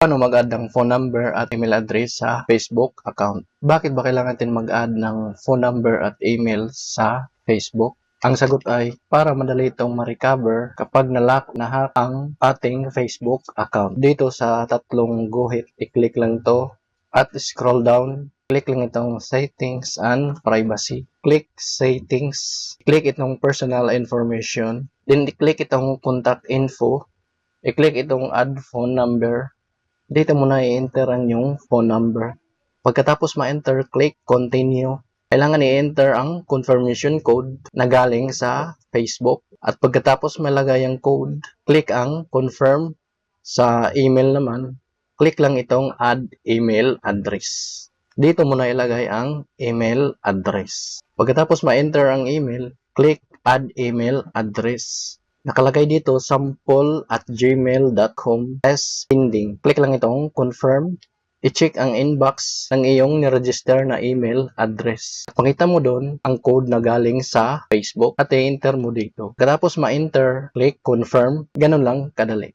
Paano mag-add ng phone number at email address sa Facebook account? Bakit ba kailangan natin mag-add ng phone number at email sa Facebook? Ang sagot ay para madali itong ma-recover kapag na-hack ang ating Facebook account. Dito sa tatlong guhit, i-click lang to at scroll down. Click lang itong settings and privacy. Click settings. Click itong personal information. Then i-click itong contact info. I-click itong add phone number. Dito mo na i-enter ang yung phone number. Pagkatapos ma-enter, click continue. Kailangan i-enter ang confirmation code na galing sa Facebook. At pagkatapos malagay ang code, click ang confirm. Sa email naman, click lang itong add email address. Dito mo na ilagay ang email address. Pagkatapos ma-enter ang email, click add email address. Nakalagay dito sample@gmail.com as pending. Click lang itong confirm. I-check ang inbox ng iyong niregister na email address. Pakita mo doon ang code na galing sa Facebook at i-enter mo dito. Katapos ma-enter, click confirm. Ganun lang kadali.